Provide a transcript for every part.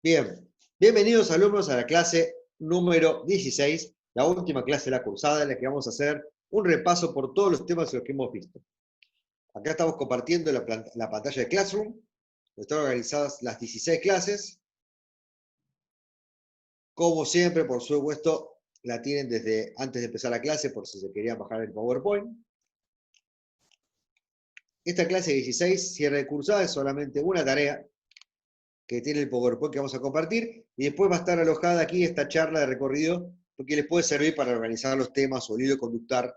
Bien, bienvenidos alumnos a la clase número 16, la última clase de la cursada en la que vamos a hacer un repaso por todos los temas que hemos visto. Acá estamos compartiendo la pantalla de Classroom, donde están organizadas las 16 clases. Como siempre, por supuesto, la tienen desde antes de empezar la clase por si se querían bajar el PowerPoint. Esta clase 16, cierre de cursada, es solamente una tarea que tiene el PowerPoint que vamos a compartir, y después va a estar alojada aquí esta charla de recorrido, porque les puede servir para organizar los temas o el hilo conductual,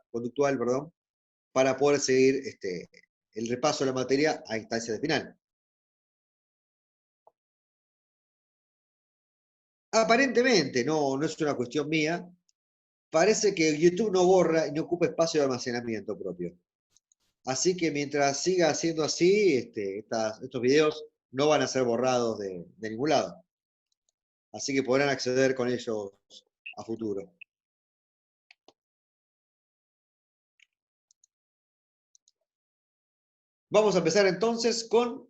para poder seguir el repaso de la materia a instancia de final. Aparentemente, no es una cuestión mía, parece que YouTube no borra y no ocupa espacio de almacenamiento propio. Así que mientras siga siendo así, estos videos no van a ser borrados de ningún lado. Así que podrán acceder con ellos a futuro. Vamos a empezar entonces con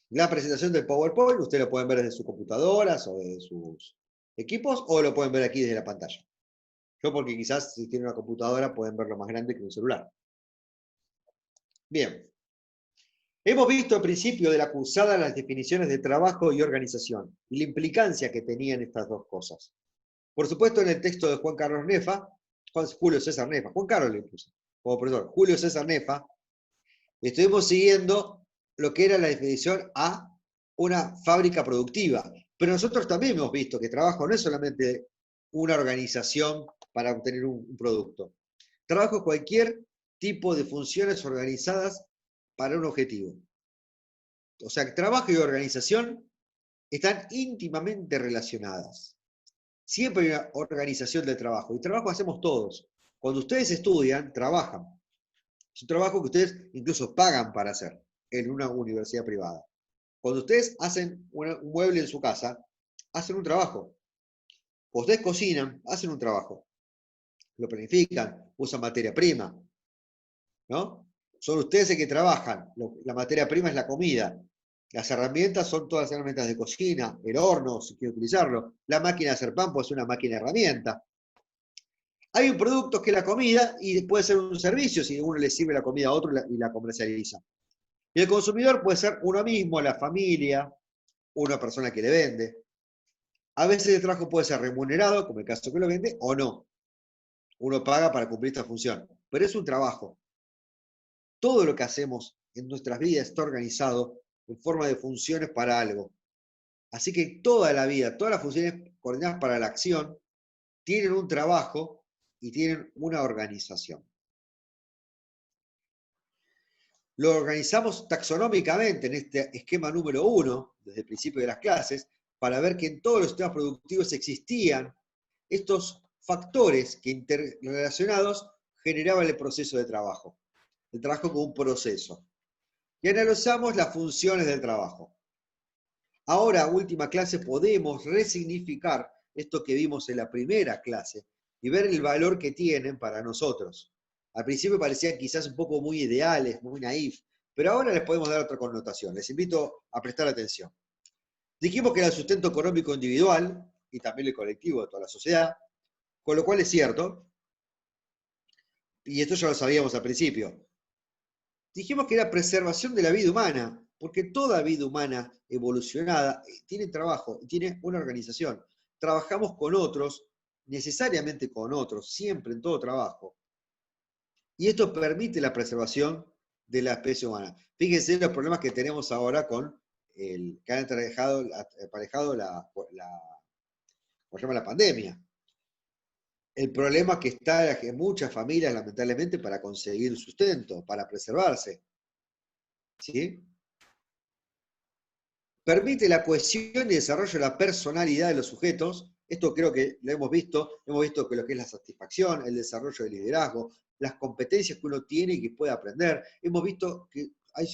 la presentación del PowerPoint. Ustedes lo pueden ver desde sus computadoras o desde sus equipos, o lo pueden ver aquí desde la pantalla. Yo porque quizás si tienen una computadora pueden verlo más grande que un celular. Bien. Hemos visto al principio de la cursada las definiciones de trabajo y organización y la implicancia que tenían estas dos cosas. Por supuesto, en el texto de Juan Carlos Nefa, Julio César Nefa, Juan Carlos le impuso, como profesor, Julio César Nefa, estuvimos siguiendo lo que era la definición a una fábrica productiva. Pero nosotros también hemos visto que trabajo no es solamente una organización para obtener un producto. Trabajo es cualquier tipo de funciones organizadas para un objetivo. O sea, trabajo y organización están íntimamente relacionadas. Siempre hay una organización del trabajo. Y trabajo hacemos todos. Cuando ustedes estudian, trabajan. Es un trabajo que ustedes incluso pagan para hacer en una universidad privada. Cuando ustedes hacen un mueble en su casa, hacen un trabajo. Cuando ustedes cocinan, hacen un trabajo. Lo planifican, usan materia prima, ¿no? Son ustedes los que trabajan. La materia prima es la comida. Las herramientas son todas las herramientas de cocina, el horno, si quiere utilizarlo. La máquina de hacer pan puede ser una máquina herramienta. Hay un producto que es la comida y puede ser un servicio si uno le sirve la comida a otro y la comercializa. Y el consumidor puede ser uno mismo, la familia, una persona que le vende. A veces el trabajo puede ser remunerado, como el caso que lo vende, o no. Uno paga para cumplir esta función, pero es un trabajo. Todo lo que hacemos en nuestras vidas está organizado en forma de funciones para algo. Así que toda la vida, todas las funciones coordinadas para la acción, tienen un trabajo y tienen una organización. Lo organizamos taxonómicamente en este esquema número 1, desde el principio de las clases, para ver que en todos los sistemas productivos existían estos factores que interrelacionados generaban el proceso de trabajo. El trabajo como un proceso. Y analizamos las funciones del trabajo. Ahora, última clase, podemos resignificar esto que vimos en la primera clase y ver el valor que tienen para nosotros. Al principio parecían quizás un poco muy ideales, muy naif, pero ahora les podemos dar otra connotación. Les invito a prestar atención. Dijimos que era el sustento económico individual y también el colectivo de toda la sociedad, con lo cual es cierto, y esto ya lo sabíamos al principio. Dijimos que era preservación de la vida humana, porque toda vida humana evolucionada tiene trabajo, tiene una organización. Trabajamos con otros, necesariamente con otros, siempre en todo trabajo. Y esto permite la preservación de la especie humana. Fíjense los problemas que tenemos ahora con el que han aparejado la pandemia. El problema que está en muchas familias, lamentablemente, para conseguir sustento, para preservarse. ¿Sí? Permite la cohesión y desarrollo de la personalidad de los sujetos. Esto creo que lo hemos visto que lo que es la satisfacción, el desarrollo del liderazgo, las competencias que uno tiene y que puede aprender. Hemos visto que hay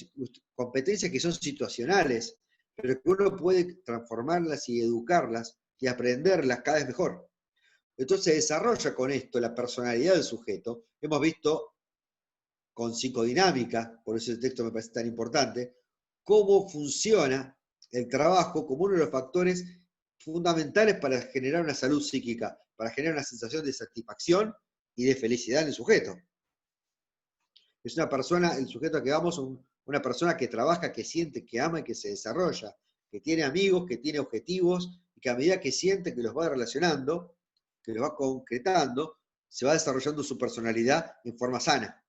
competencias que son situacionales, pero que uno puede transformarlas y educarlas y aprenderlas cada vez mejor. Entonces se desarrolla con esto la personalidad del sujeto. Hemos visto con psicodinámica, por eso el texto me parece tan importante, cómo funciona el trabajo como uno de los factores fundamentales para generar una salud psíquica, para generar una sensación de satisfacción y de felicidad en el sujeto. Es una persona, el sujeto que vamos, una persona que trabaja, que siente, que ama y que se desarrolla, que tiene amigos, que tiene objetivos, y que a medida que siente que los va relacionando, que los va concretando, se va desarrollando su personalidad en forma sana.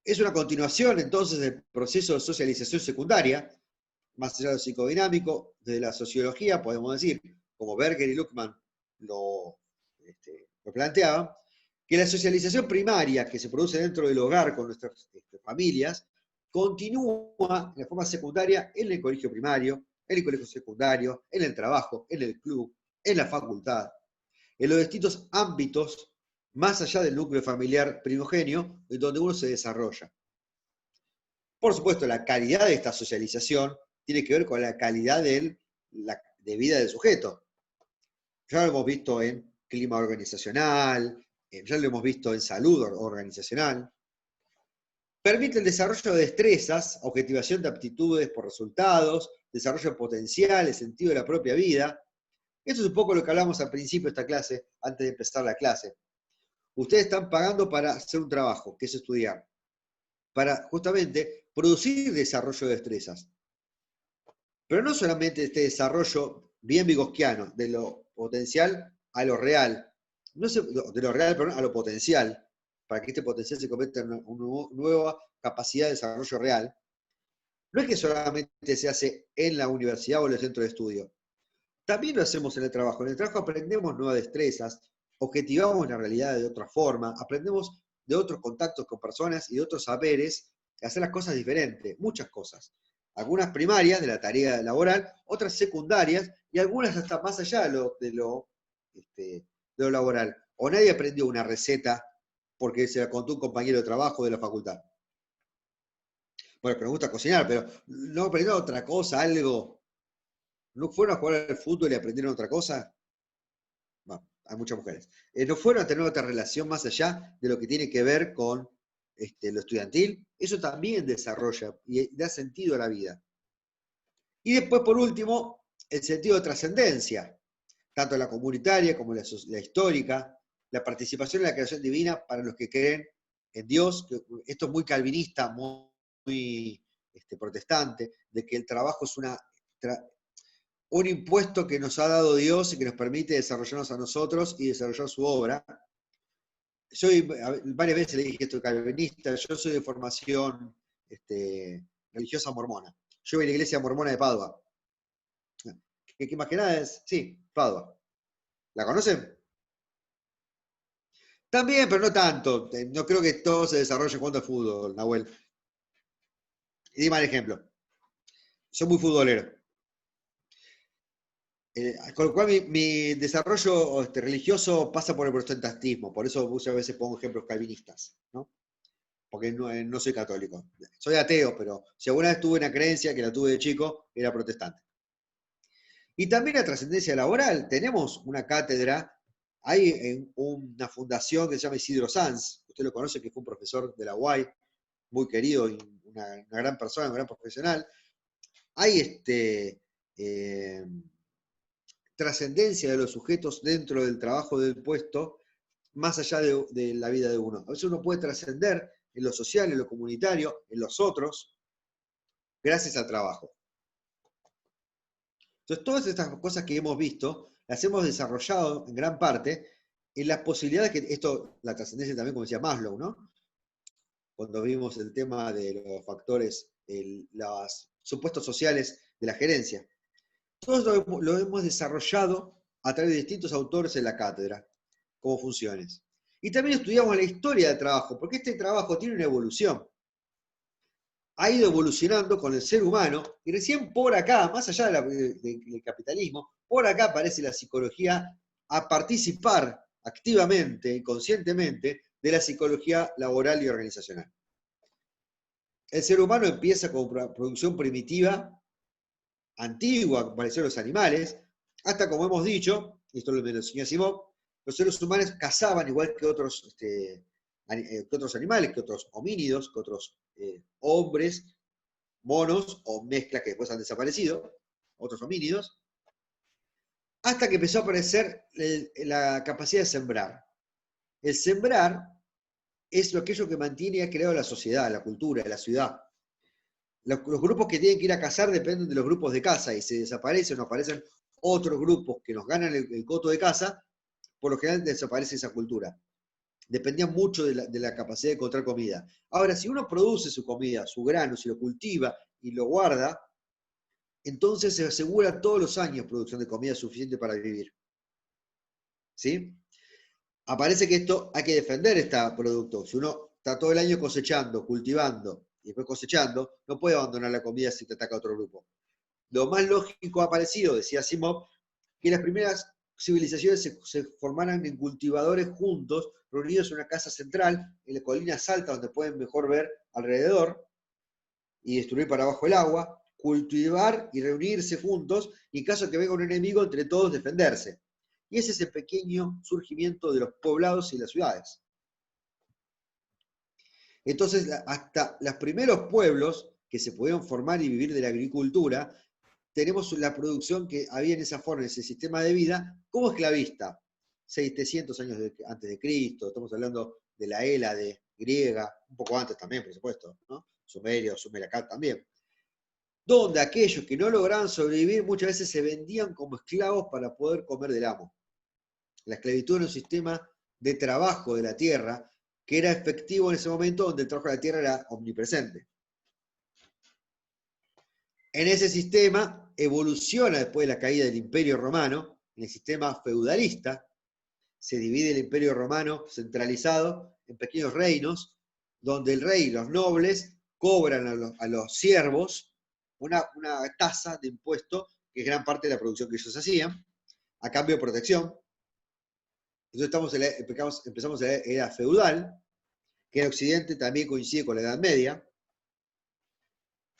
Es una continuación entonces del proceso de socialización secundaria, más allá de lo psicodinámico, de la sociología, podemos decir, como Berger y Luckmann lo planteaban, que la socialización primaria que se produce dentro del hogar con nuestras familias continúa de forma secundaria en el colegio primario, en el colegio secundario, en el trabajo, en el club, en la facultad, en los distintos ámbitos más allá del núcleo familiar primogenio, en donde uno se desarrolla. Por supuesto, la calidad de esta socialización tiene que ver con la calidad de vida del sujeto. Ya lo hemos visto en clima organizacional, ya lo hemos visto en salud organizacional. Permite el desarrollo de destrezas, objetivación de aptitudes por resultados, desarrollo potencial, el sentido de la propia vida. Esto es un poco lo que hablamos al principio de esta clase, antes de empezar la clase. Ustedes están pagando para hacer un trabajo, que es estudiar, para justamente producir desarrollo de destrezas. Pero no solamente este desarrollo bien vygotsquiano, de lo potencial a lo real, de lo real, perdón, a lo potencial, para que este potencial se convierta en una nueva capacidad de desarrollo real, no es que solamente se hace en la universidad o en el centro de estudio. También lo hacemos en el trabajo. En el trabajo aprendemos nuevas destrezas, objetivamos la realidad de otra forma, aprendemos de otros contactos con personas y de otros saberes, hacer las cosas diferentes, muchas cosas. Algunas primarias de la tarea laboral, otras secundarias y algunas hasta más allá de lo laboral. O nadie aprendió una receta porque se la contó un compañero de trabajo de la facultad. Bueno, pero me gusta cocinar, pero no aprendió otra cosa, algo. ¿No fueron a jugar al fútbol y aprendieron otra cosa? Bueno, hay muchas mujeres. ¿No fueron a tener otra relación más allá de lo que tiene que ver con lo estudiantil? Eso también desarrolla y da sentido a la vida. Y después, por último, el sentido de trascendencia, tanto la comunitaria como la histórica, la participación en la creación divina para los que creen en Dios. Esto es muy calvinista, muy protestante, de que el trabajo es un impuesto que nos ha dado Dios y que nos permite desarrollarnos a nosotros y desarrollar su obra. Yo varias veces le dije esto calvinista, yo soy de formación religiosa mormona. Yo voy a la iglesia mormona de Padua. Que más que nada es, sí, Padua. ¿La conocen? También, pero no tanto. No creo que todo se desarrolle jugando al fútbol, Nahuel. Y dime el ejemplo. Soy muy futbolero. Con lo cual mi desarrollo religioso pasa por el protestantismo, por eso muchas veces pongo ejemplos calvinistas, ¿no? Porque no soy católico. Soy ateo, pero si alguna vez tuve una creencia, que la tuve de chico, era protestante. Y también la trascendencia laboral. Tenemos una cátedra, hay una fundación que se llama Isidro Sanz, usted lo conoce, que fue un profesor de la UAI, muy querido, y una gran persona, un gran profesional. Hay trascendencia de los sujetos dentro del trabajo del puesto, más allá de la vida de uno. A veces uno puede trascender en lo social, en lo comunitario, en los otros, gracias al trabajo. Entonces, todas estas cosas que hemos visto, las hemos desarrollado en gran parte en las posibilidades que la trascendencia también, como decía Maslow, ¿no? Cuando vimos el tema de los factores, los supuestos sociales de la gerencia. Todos lo hemos desarrollado a través de distintos autores en la cátedra, como funciones. Y también estudiamos la historia del trabajo, porque este trabajo tiene una evolución. Ha ido evolucionando con el ser humano, y recién por acá, más allá del capitalismo, por acá aparece la psicología a participar activamente y conscientemente de la psicología laboral y organizacional. El ser humano empieza con producción primitiva, antigua, como parecieron los animales, hasta como hemos dicho, y esto lo enseñó Simón, los seres humanos cazaban igual que otros animales, que otros homínidos, que otros hombres, monos o mezclas que después han desaparecido, otros homínidos, hasta que empezó a aparecer la capacidad de sembrar. El sembrar es aquello que mantiene y ha creado la sociedad, la cultura, la ciudad. Los grupos que tienen que ir a cazar dependen de los grupos de caza y se desaparecen o aparecen otros grupos que nos ganan el coto de caza, por lo general desaparece esa cultura. Dependía mucho de la capacidad de encontrar comida. Ahora, si uno produce su comida, su grano, si lo cultiva y lo guarda, entonces se asegura todos los años producción de comida suficiente para vivir. ¿Sí? Aparece que esto hay que defender este producto. Si uno está todo el año cosechando, cultivando y después cosechando, no puede abandonar la comida si te ataca otro grupo. Lo más lógico ha parecido, decía Asimov, que las primeras civilizaciones se formaran en cultivadores juntos, reunidos en una casa central, en las colinas altas donde pueden mejor ver alrededor y destruir para abajo el agua, cultivar y reunirse juntos, y en caso de que venga un enemigo, entre todos defenderse. Y ese es el pequeño surgimiento de los poblados y las ciudades. Entonces, hasta los primeros pueblos que se pudieron formar y vivir de la agricultura, tenemos la producción que había en esa forma, en ese sistema de vida, como esclavista. 700 años antes de Cristo, estamos hablando de la Hélade griega, un poco antes también, por supuesto, ¿no? Sumerio, Sumeracá también. Donde aquellos que no lograban sobrevivir muchas veces se vendían como esclavos para poder comer del amo. La esclavitud era un sistema de trabajo de la tierra que era efectivo en ese momento donde el trabajo de la tierra era omnipresente. En ese sistema evoluciona después de la caída del Imperio Romano, en el sistema feudalista, se divide el Imperio Romano centralizado en pequeños reinos, donde el rey y los nobles cobran a los siervos una tasa de impuesto, que es gran parte de la producción que ellos hacían, a cambio de protección. Entonces empezamos en la era feudal, que en Occidente también coincide con la Edad Media.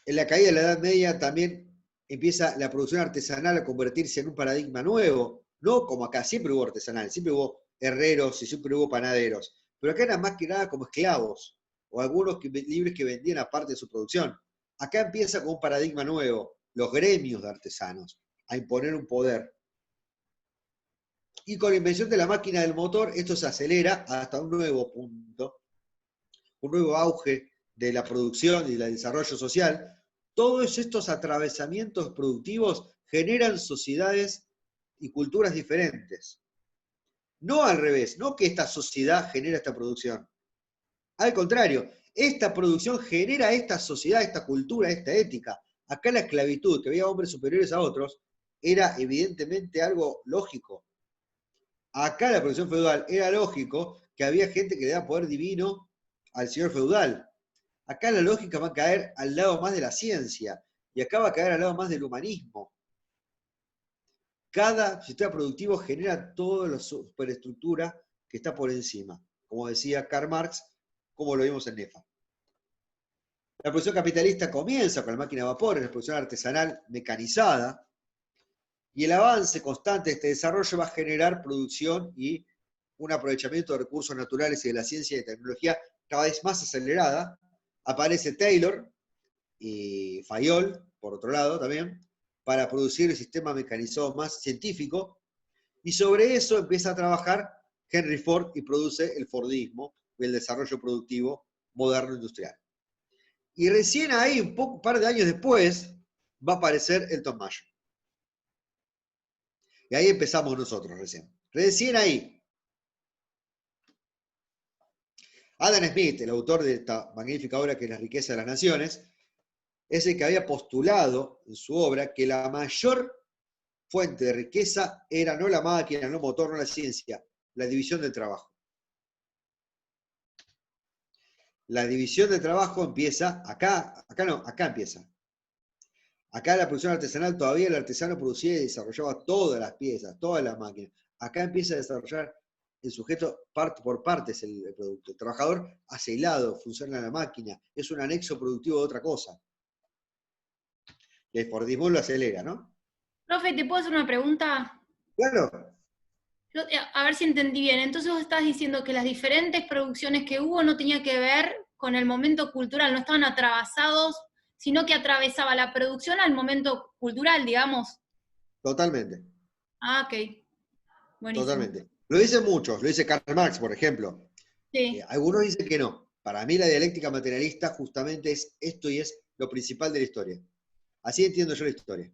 En la caída de la Edad Media también empieza la producción artesanal a convertirse en un paradigma nuevo, no como acá, siempre hubo artesanal, siempre hubo herreros y siempre hubo panaderos, pero acá eran más que nada como esclavos, o algunos libres que vendían aparte de su producción. Acá empieza con un paradigma nuevo, los gremios de artesanos, a imponer un poder. Y con la invención de la máquina del motor, esto se acelera hasta un nuevo punto, un nuevo auge de la producción y del desarrollo social. Todos estos atravesamientos productivos generan sociedades y culturas diferentes. No al revés, no que esta sociedad genera esta producción. Al contrario, esta producción genera esta sociedad, esta cultura, esta ética. Acá la esclavitud, que había hombres superiores a otros, era evidentemente algo lógico. Acá la producción feudal era lógico que había gente que le da poder divino al señor feudal. Acá la lógica va a caer al lado más de la ciencia y acá va a caer al lado más del humanismo. Cada sistema productivo genera toda la superestructura que está por encima, como decía Karl Marx, como lo vimos en Nefa. La producción capitalista comienza con la máquina de vapor, en la producción artesanal mecanizada, y el avance constante de este desarrollo va a generar producción y un aprovechamiento de recursos naturales y de la ciencia y tecnología cada vez más acelerada. Aparece Taylor y Fayol, por otro lado también, para producir el sistema mecanizado más científico, y sobre eso empieza a trabajar Henry Ford y produce el Fordismo, el desarrollo productivo moderno industrial. Y recién ahí, un par de años después, va a aparecer Elton Mayo. Y ahí empezamos nosotros recién. Recién ahí. Adam Smith, el autor de esta magnífica obra que es La riqueza de las naciones, es el que había postulado en su obra que la mayor fuente de riqueza era no la máquina, no el motor, no la ciencia, la división del trabajo. La división del trabajo empieza acá empieza. Acá la producción artesanal todavía el artesano producía y desarrollaba todas las piezas, todas las máquinas. Acá empieza a desarrollar el sujeto parte por parte es el producto. El trabajador hace hilado, funciona la máquina, es un anexo productivo de otra cosa. Y el Fordismo lo acelera, ¿no? Profe, ¿te puedo hacer una pregunta? Claro. A ver si entendí bien. Entonces vos estás diciendo que las diferentes producciones que hubo no tenían que ver con el momento cultural, no estaban atravesados, sino que atravesaba la producción al momento cultural, digamos. Totalmente, Ah, ok, buenísimo. totalmente. Lo dicen muchos, lo dice Karl Marx, por ejemplo. Sí, Algunos dicen que no. Para mí la dialéctica materialista justamente es esto y es lo principal de la historia. Así entiendo yo la historia.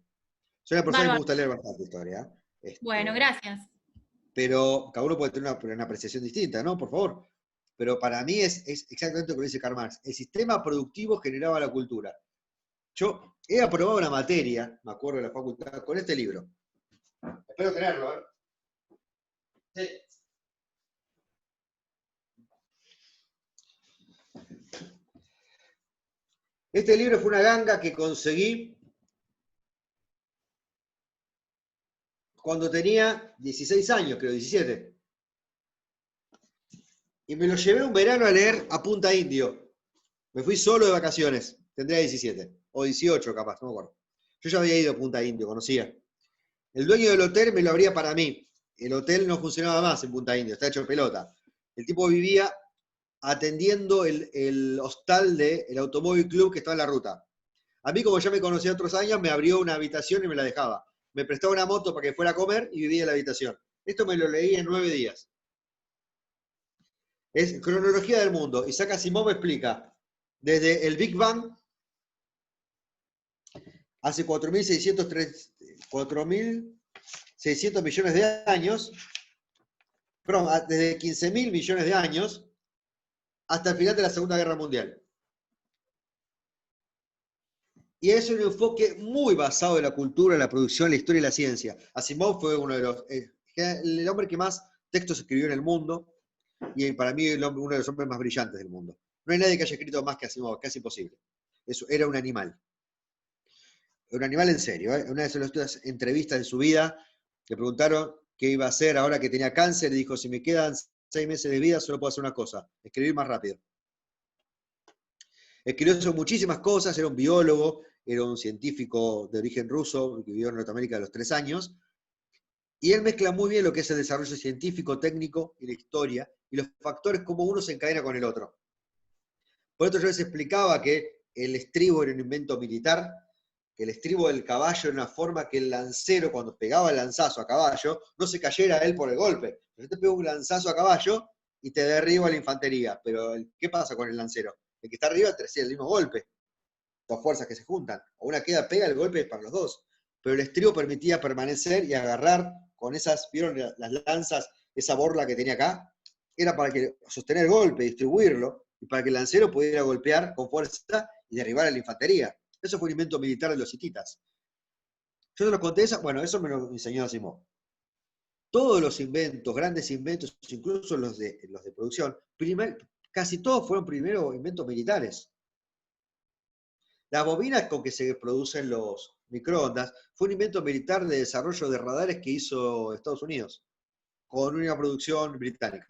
Soy una persona que me bárbaro. gusta leer bastante historia, Bueno, gracias. pero cada uno puede tener una apreciación distinta, ¿no? Por favor. Pero para mí es exactamente lo que dice Karl Marx. El sistema productivo generaba la cultura. Yo he aprobado una materia, me acuerdo de la facultad, con este libro. Espero tenerlo, ¿eh? Sí. Este libro fue una ganga que conseguí cuando tenía 16 años, creo, 17. Y me lo llevé un verano a leer a Punta Indio. Me fui solo de vacaciones. Tendría 17. O 18 capaz, no me acuerdo. Yo ya había ido a Punta Indio, conocía. El dueño del hotel me lo abría para mí. El hotel no funcionaba más en Punta Indio, está hecho pelota. El tipo vivía atendiendo el hostal del Automóvil Club que estaba en la ruta. A mí, como ya me conocía otros años, me abrió una habitación y me la dejaba. Me prestaba una moto para que fuera a comer y vivía en la habitación. Esto me lo leí en 9 días. Es cronología del mundo. Isaac Asimov explica, desde el Big Bang, hace 4.600 millones de años, perdón, desde 15.000 millones de años, hasta el final de la Segunda Guerra Mundial. Y es un enfoque muy basado en la cultura, la producción, la historia y la ciencia. Asimov fue uno de los, el hombre que más textos escribió en el mundo y para mí uno de los hombres más brillantes del mundo. No hay nadie que haya escrito más que Asimov, casi imposible. Eso, era un animal. Un animal en serio. Una de las entrevistas de su vida le preguntaron qué iba a hacer ahora que tenía cáncer y dijo, si me quedan 6 meses de vida solo puedo hacer una cosa, escribir más rápido. Escribió sobre muchísimas cosas, era un biólogo, era un científico de origen ruso que vivió en Norteamérica a los 3 años, y él mezcla muy bien lo que es el desarrollo científico, técnico y la historia, y los factores como uno se encadena con el otro. Por eso yo les explicaba que el estribo era un invento militar, que el estribo del caballo era una forma que el lancero, cuando pegaba el lanzazo a caballo, no se cayera él por el golpe. Yo te pego un lanzazo a caballo y te derribo la infantería, pero ¿qué pasa con el lancero? El que está arriba te recibe el mismo golpe, dos fuerzas que se juntan, o una queda, pega, el golpe es para los dos. Pero el estribo permitía permanecer y agarrar con esas, ¿vieron las lanzas, esa borla que tenía acá? Era para que sostener el golpe, distribuirlo, y para que el lancero pudiera golpear con fuerza y derribar a la infantería. Eso fue un invento militar de los hititas. Yo te lo conté, bueno, eso me lo enseñó Asimov. Todos los inventos, grandes inventos, incluso los de producción, casi todos fueron primero inventos militares. Las bobinas con que se producen los microondas fue un invento militar de desarrollo de radares que hizo Estados Unidos, con una producción británica.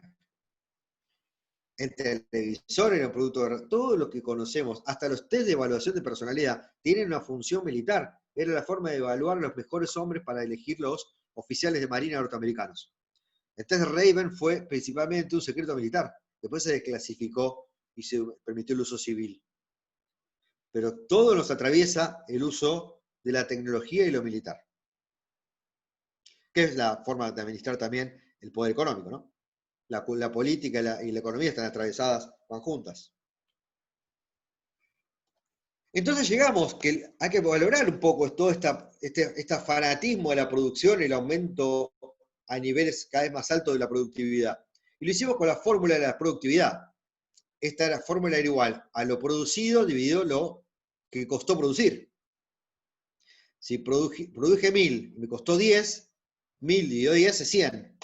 El televisor era un producto de... Todo lo que conocemos, hasta los test de evaluación de personalidad, tienen una función militar. Era la forma de evaluar a los mejores hombres para elegir los oficiales de marina norteamericanos. El test de Raven fue principalmente un secreto militar. Después se desclasificó y se permitió el uso civil. Pero todo nos atraviesa el uso de la tecnología y lo militar, que es la forma de administrar también el poder económico, ¿no? La política y la economía están atravesadas, van juntas. Entonces llegamos, que hay que valorar un poco todo este fanatismo de la producción y el aumento a niveles cada vez más altos de la productividad. Y lo hicimos con la fórmula de la productividad. Esta fórmula era igual a lo producido dividido lo que costó producir. Si produje 1000 y me costó 10, 1000 dividido 10 es 100.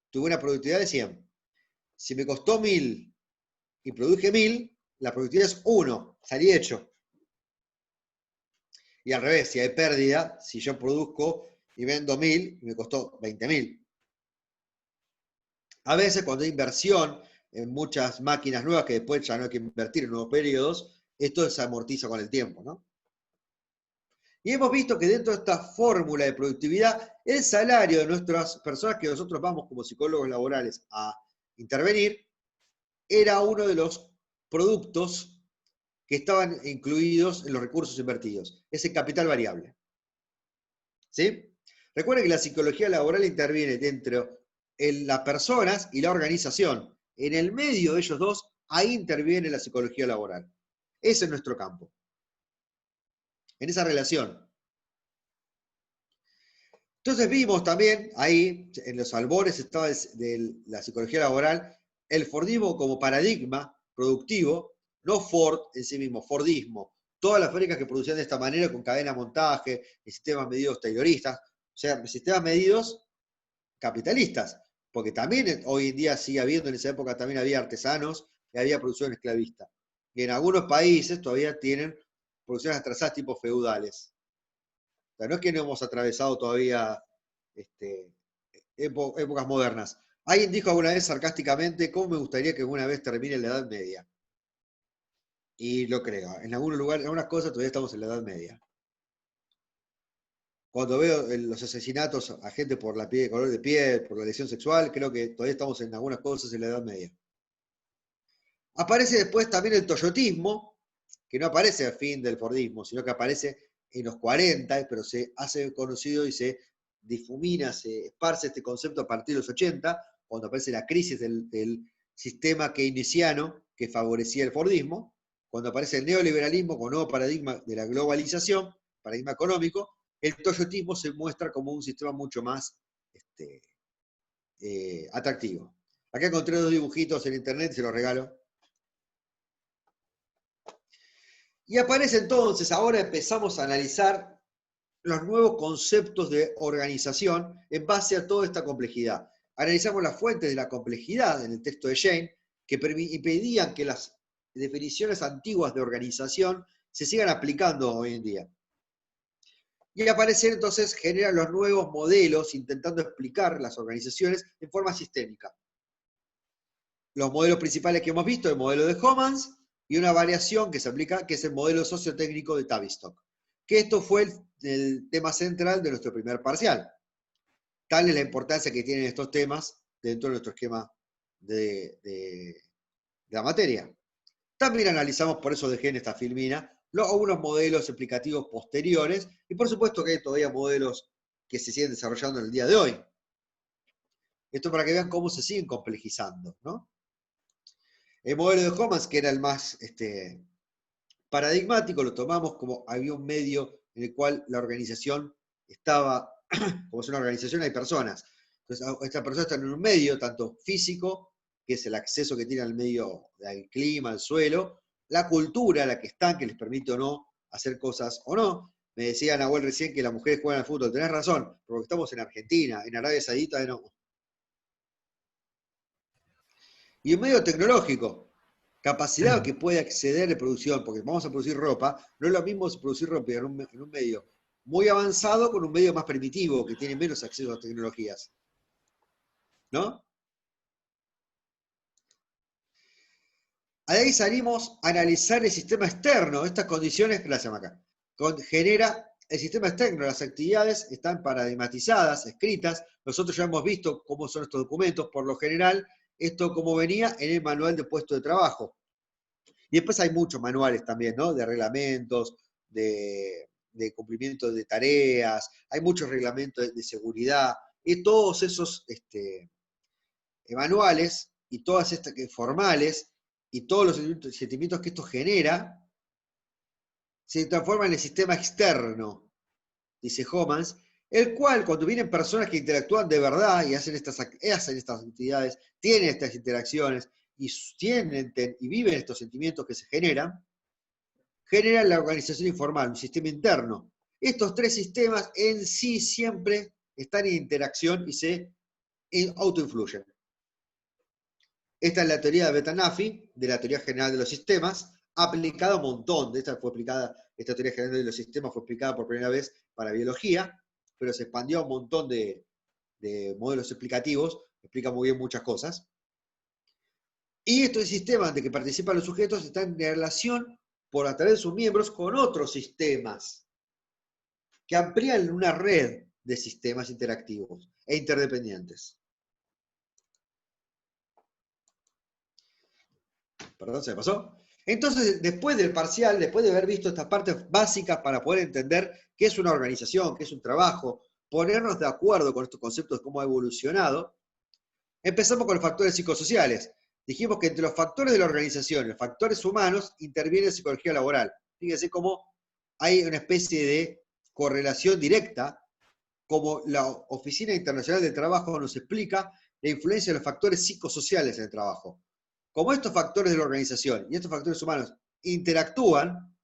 Tuve una productividad de 100. Si me costó 1000 y produje 1000, la productividad es 1, salí hecho. Y al revés, si hay pérdida, si yo produzco y vendo 1000 y me costó 20.000. A veces cuando hay inversión en muchas máquinas nuevas que después ya no hay que invertir en nuevos periodos, esto se amortiza con el tiempo, ¿no? Y hemos visto que dentro de esta fórmula de productividad, el salario de nuestras personas que nosotros vamos como psicólogos laborales a intervenir, era uno de los productos que estaban incluidos en los recursos invertidos, ese capital variable. ¿Sí? Recuerden que la psicología laboral interviene dentro de las personas y la organización. En el medio de ellos dos, ahí interviene la psicología laboral. Ese es nuestro campo. En esa relación. Entonces vimos también ahí, en los albores estaba de la psicología laboral, el Fordismo como paradigma productivo, no Ford en sí mismo, Fordismo. Todas las fábricas que producían de esta manera, con cadena de montaje, y sistemas medidos tayloristas, o sea, sistemas medidos capitalistas, porque también hoy en día sigue habiendo, en esa época también había artesanos y había producción esclavista. Y en algunos países todavía tienen producciones atrasadas tipo feudales. O sea, no es que no hemos atravesado todavía épocas modernas. Alguien dijo alguna vez sarcásticamente, ¿cómo me gustaría que alguna vez termine la Edad Media? Y lo creo. En algunos lugares, en algunas cosas todavía estamos en la Edad Media. Cuando veo los asesinatos a gente por la piel, color de piel, por la lesión sexual, creo que todavía estamos en algunas cosas en la Edad Media. Aparece después también el toyotismo, que no aparece al fin del Fordismo, sino que aparece en los 40, pero se hace conocido y se difumina, se esparce este concepto a partir de los 80, cuando aparece la crisis del sistema keynesiano que favorecía el Fordismo, cuando aparece el neoliberalismo con nuevo paradigma de la globalización, paradigma económico, el toyotismo se muestra como un sistema mucho más atractivo. Acá encontré dos dibujitos en internet, se los regalo. Y aparece entonces, ahora empezamos a analizar los nuevos conceptos de organización en base a toda esta complejidad. Analizamos las fuentes de la complejidad en el texto de Jane, que impedían que las definiciones antiguas de organización se sigan aplicando hoy en día. Y aparecer entonces generan los nuevos modelos intentando explicar las organizaciones en forma sistémica. Los modelos principales que hemos visto, el modelo de Homans, y una variación que se aplica, que es el modelo sociotécnico de Tavistock. Que esto fue el tema central de nuestro primer parcial. Tal es la importancia que tienen estos temas dentro de nuestro esquema de la materia. También analizamos, por eso dejé en esta filmina, algunos modelos explicativos posteriores, y por supuesto que hay todavía modelos que se siguen desarrollando en el día de hoy. Esto para que vean cómo se siguen complejizando, ¿no? El modelo de Homans, que era el más paradigmático, lo tomamos como había un medio en el cual la organización estaba, como es una organización, hay personas. Entonces, esta persona está en un medio, tanto físico, que es el acceso que tiene al medio, al clima, al suelo, la cultura, la que están, que les permite o no hacer cosas o no. Me decía Nahuel recién que las mujeres juegan al fútbol. Tenés razón, porque estamos en Argentina, en Arabia Saudita no. Y un medio tecnológico, capacidad que puede acceder de producción, porque vamos a producir ropa, no es lo mismo producir ropa en un medio muy avanzado con un medio más primitivo, que tiene menos acceso a tecnologías. ¿No? Ahí salimos a analizar el sistema externo, estas condiciones, gracias Maca, genera el sistema externo, las actividades están paradigmatizadas, escritas, nosotros ya hemos visto cómo son estos documentos, por lo general, esto como venía en el manual de puesto de trabajo. Y después hay muchos manuales también, ¿no? De reglamentos, de cumplimiento de tareas, hay muchos reglamentos de seguridad, y todos esos manuales y todas estas formales y todos los sentimientos que esto genera se transforman en el sistema externo, dice Homans, el cual cuando vienen personas que interactúan de verdad y hacen estas actividades, tienen estas interacciones y sienten y viven estos sentimientos que se generan la organización informal, un sistema interno. Estos tres sistemas en sí siempre están en interacción y se autoinfluyen. Esta es la teoría de Betanafi, de la teoría general de los sistemas, aplicada un montón. Esta teoría general de los sistemas fue aplicada por primera vez para biología, pero se expandió a un montón de modelos explicativos, explica muy bien muchas cosas. Y estos sistemas de que participan los sujetos están en relación por a través de sus miembros con otros sistemas que amplían una red de sistemas interactivos e interdependientes. Perdón, ¿se me pasó? Entonces, después del parcial, después de haber visto estas partes básicas para poder entender qué es una organización, qué es un trabajo, ponernos de acuerdo con estos conceptos de cómo ha evolucionado, empezamos con los factores psicosociales. Dijimos que entre los factores de la organización y los factores humanos interviene la psicología laboral. Fíjense cómo hay una especie de correlación directa, como la Oficina Internacional del Trabajo nos explica la influencia de los factores psicosociales en el trabajo. Como estos factores de la organización y estos factores humanos interactúan,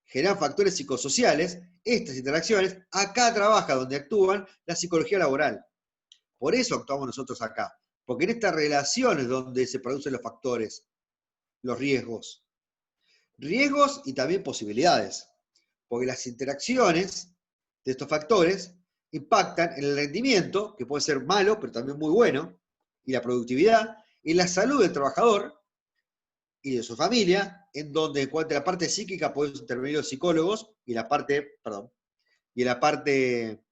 generan factores psicosociales, estas interacciones, acá trabaja donde actúan la psicología laboral. Por eso actuamos nosotros acá, porque en estas relaciones donde se producen los factores, los riesgos. Riesgos y también posibilidades, porque las interacciones de estos factores impactan en el rendimiento, que puede ser malo, pero también muy bueno, y la productividad, y la salud del trabajador y de su familia, en donde en cuanto a la parte psíquica pueden intervenir los psicólogos, y la parte, y la parte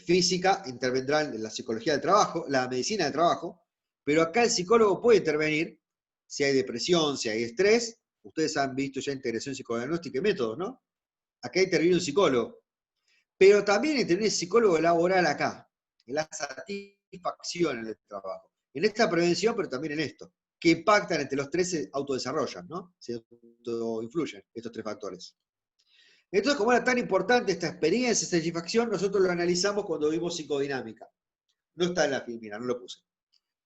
física intervendrá la psicología del trabajo, la medicina del trabajo, pero acá el psicólogo puede intervenir si hay depresión, si hay estrés. Ustedes han visto ya integración psicodiagnóstica y métodos, ¿no? Acá interviene un psicólogo. Pero también interviene el psicólogo laboral acá, en la satisfacción en el trabajo. En esta prevención, pero también en esto, que impactan entre los tres, se autodesarrollan, ¿no? Se autoinfluyen estos tres factores. Entonces, como era tan importante esta experiencia, esta satisfacción, nosotros lo analizamos cuando vimos psicodinámica. No está en la filmina, no lo puse.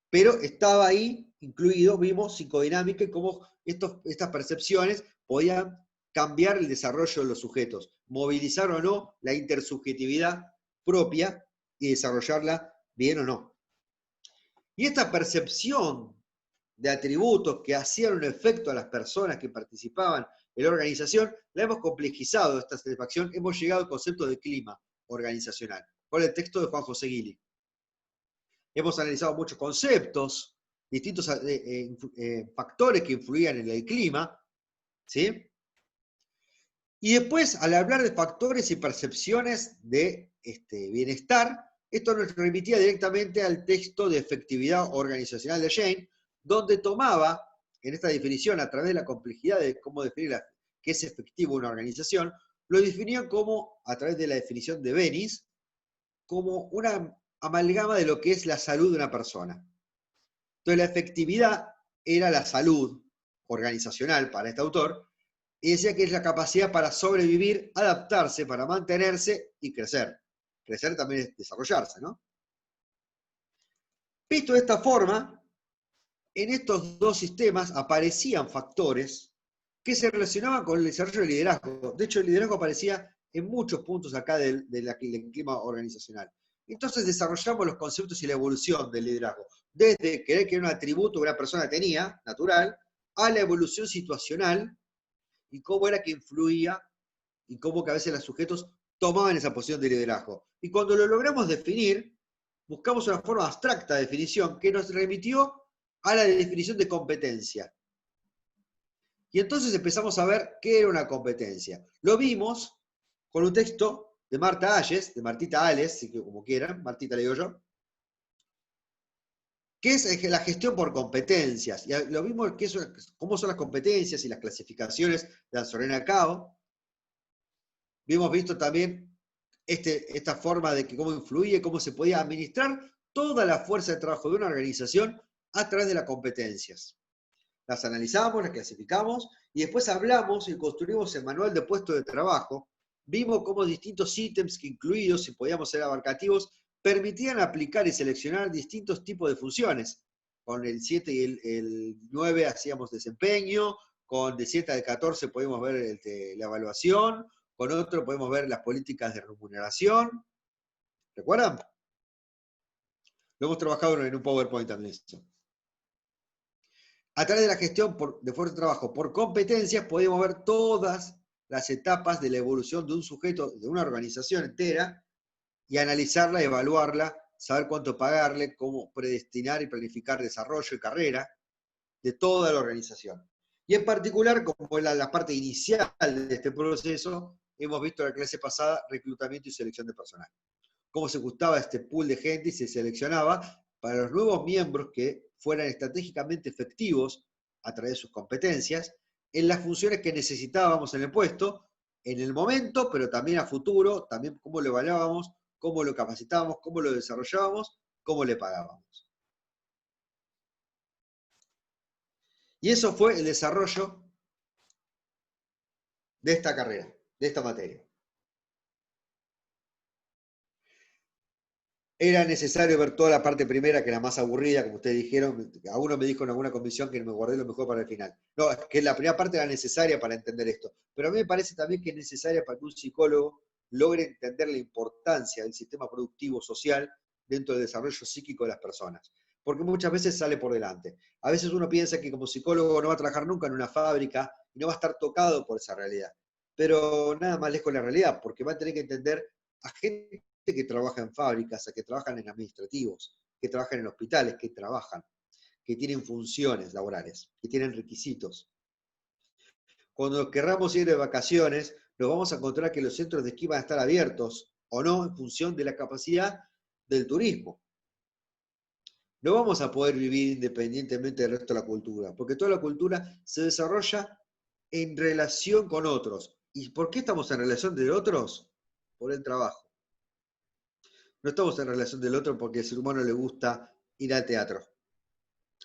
Pero estaba ahí incluido, vimos psicodinámica y cómo estas percepciones podían cambiar el desarrollo de los sujetos, movilizar o no la intersubjetividad propia y desarrollarla bien o no. Y esta percepción de atributos que hacían un efecto a las personas que participaban en la organización, la hemos complejizado esta satisfacción, hemos llegado al concepto de clima organizacional, con el texto de Juan José Guili. Hemos analizado muchos conceptos, distintos factores que influían en el clima, ¿sí? Y después, al hablar de factores y percepciones de bienestar, esto nos remitía directamente al texto de efectividad organizacional de Jane, donde tomaba, en esta definición, a través de la complejidad de cómo definir qué es efectivo una organización, lo definió como, a través de la definición de Bennis, como una amalgama de lo que es la salud de una persona. Entonces, la efectividad era la salud organizacional para este autor, y decía que es la capacidad para sobrevivir, adaptarse, para mantenerse y crecer. Crecer también es desarrollarse, ¿no? Visto de esta forma, en estos dos sistemas aparecían factores que se relacionaban con el desarrollo del liderazgo. De hecho, el liderazgo aparecía en muchos puntos acá del clima organizacional. Entonces desarrollamos los conceptos y la evolución del liderazgo. Desde creer que era un atributo que una persona tenía, natural, a la evolución situacional y cómo era que influía y cómo que a veces los sujetos tomaban esa posición de liderazgo. Y cuando lo logramos definir, buscamos una forma abstracta de definición que nos remitió a la definición de competencia. Y entonces empezamos a ver qué era una competencia. Lo vimos con un texto de Marta Ayes, de Martita Ales, como quieran, Martita le digo yo, que es la gestión por competencias. Y lo vimos cómo son las competencias y las clasificaciones de Anzorena Cao. Hemos visto también esta forma de que cómo influye, cómo se podía administrar toda la fuerza de trabajo de una organización a través de las competencias. Las analizamos, las clasificamos y después hablamos y construimos el manual de puesto de trabajo. Vimos cómo distintos ítems que incluidos, si podíamos ser abarcativos, permitían aplicar y seleccionar distintos tipos de funciones. Con el 7 y el 9 hacíamos desempeño, con el 7 al 14 podíamos ver la evaluación, con otro podemos ver las políticas de remuneración. ¿Recuerdan? Lo hemos trabajado en un PowerPoint también. A través de la gestión de fuerza de trabajo por competencias podemos ver todas las etapas de la evolución de un sujeto, de una organización entera, y analizarla, evaluarla, saber cuánto pagarle, cómo predestinar y planificar desarrollo y carrera de toda la organización. Y en particular, como la parte inicial de este proceso, hemos visto en la clase pasada reclutamiento y selección de personal. Cómo se gustaba este pool de gente y se seleccionaba para los nuevos miembros que fueran estratégicamente efectivos a través de sus competencias, en las funciones que necesitábamos en el puesto, en el momento, pero también a futuro, también cómo lo evaluábamos, cómo lo capacitábamos, cómo lo desarrollábamos, cómo le pagábamos. Y eso fue el desarrollo de esta carrera, de esta materia. Era necesario ver toda la parte primera, que era más aburrida, como ustedes dijeron. A uno me dijo en alguna comisión que me guardé lo mejor para el final. No, es que la primera parte era necesaria para entender esto. Pero a mí me parece también que es necesaria para que un psicólogo logre entender la importancia del sistema productivo social dentro del desarrollo psíquico de las personas. Porque muchas veces sale por delante. A veces uno piensa que como psicólogo no va a trabajar nunca en una fábrica y no va a estar tocado por esa realidad. Pero nada más lejos de la realidad, porque va a tener que entender a gente que trabaja en fábricas, a que trabajan en administrativos, que trabajan en hospitales, que trabajan, que tienen funciones laborales, que tienen requisitos. Cuando querramos ir de vacaciones, nos vamos a encontrar que los centros de esquí van a estar abiertos o no en función de la capacidad del turismo. No vamos a poder vivir independientemente del resto de la cultura, porque toda la cultura se desarrolla en relación con otros. ¿Y por qué estamos en relación de otros? Por el trabajo. No estamos en relación del otro porque al ser humano le gusta ir al teatro.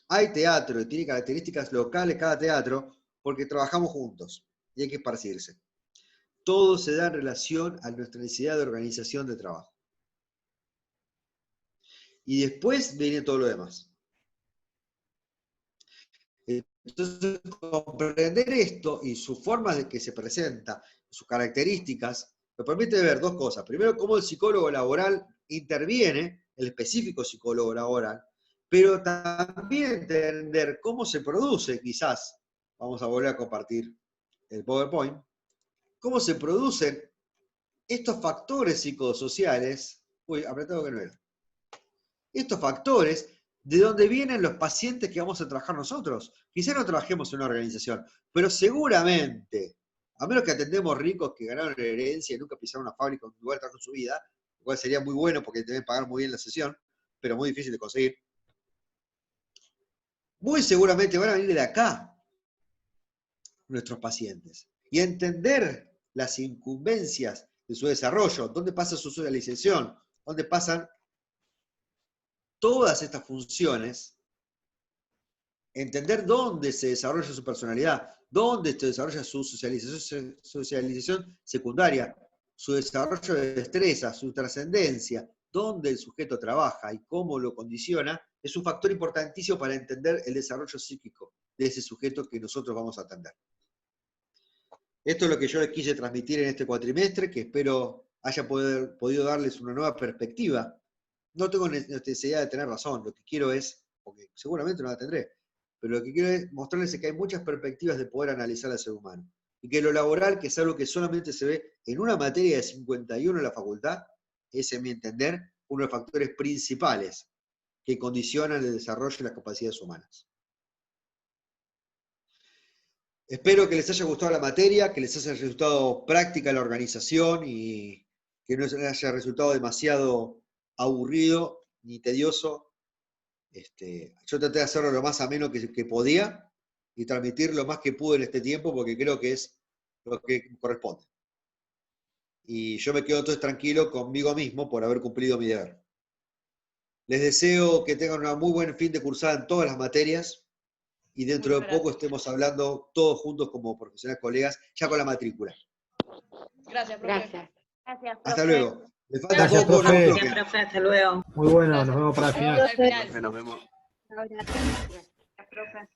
Hay teatro y tiene características locales cada teatro porque trabajamos juntos y hay que esparcirse. Todo se da en relación a nuestra necesidad de organización de trabajo. Y después viene todo lo demás. Entonces, comprender esto y su forma de que se presenta, sus características, nos permite ver dos cosas. Primero, cómo el psicólogo laboral interviene, el específico psicólogo laboral, pero también entender cómo se produce, quizás, vamos a volver a compartir el PowerPoint, cómo se producen estos factores psicosociales, apretado que no era, estos factores de dónde vienen los pacientes que vamos a trabajar nosotros. Quizá no trabajemos en una organización, pero seguramente, a menos que atendemos ricos que ganaron la herencia y nunca pisaron una fábrica o un lugar de trabajo en su vida, lo cual sería muy bueno porque deben pagar muy bien la sesión, pero muy difícil de conseguir. Muy seguramente van a venir de acá nuestros pacientes y entender las incumbencias de su desarrollo, dónde pasa su socialización, dónde pasan todas estas funciones, entender dónde se desarrolla su personalidad, dónde se desarrolla su socialización secundaria, su desarrollo de destreza, su trascendencia, dónde el sujeto trabaja y cómo lo condiciona, es un factor importantísimo para entender el desarrollo psíquico de ese sujeto que nosotros vamos a atender. Esto es lo que yo les quise transmitir en este cuatrimestre, que espero haya podido darles una nueva perspectiva. No tengo necesidad de tener razón, lo que quiero es, porque seguramente no la tendré, pero lo que quiero es mostrarles que hay muchas perspectivas de poder analizar al ser humano. Y que lo laboral, que es algo que solamente se ve en una materia de 51 en la facultad, es, en mi entender, uno de los factores principales que condicionan el desarrollo de las capacidades humanas. Espero que les haya gustado la materia, que les haya resultado práctica la organización y que no les haya resultado demasiado aburrido ni tedioso. Yo traté de hacerlo lo más ameno que podía y transmitir lo más que pude en este tiempo porque creo que es lo que corresponde. Y yo me quedo entonces tranquilo conmigo mismo por haber cumplido mi deber. Les deseo que tengan un muy buen fin de cursada en todas las materias y dentro de poco estemos hablando todos juntos como profesionales colegas, ya con la matrícula. Gracias, profe. Gracias. Gracias, profe. Hasta luego. Le falta Gracias, poco, profe. no Gracias, profe. Hasta luego. Muy bueno, Gracias. nos vemos para el Nos vemos final. al final. Nos vemos. Gracias, profe.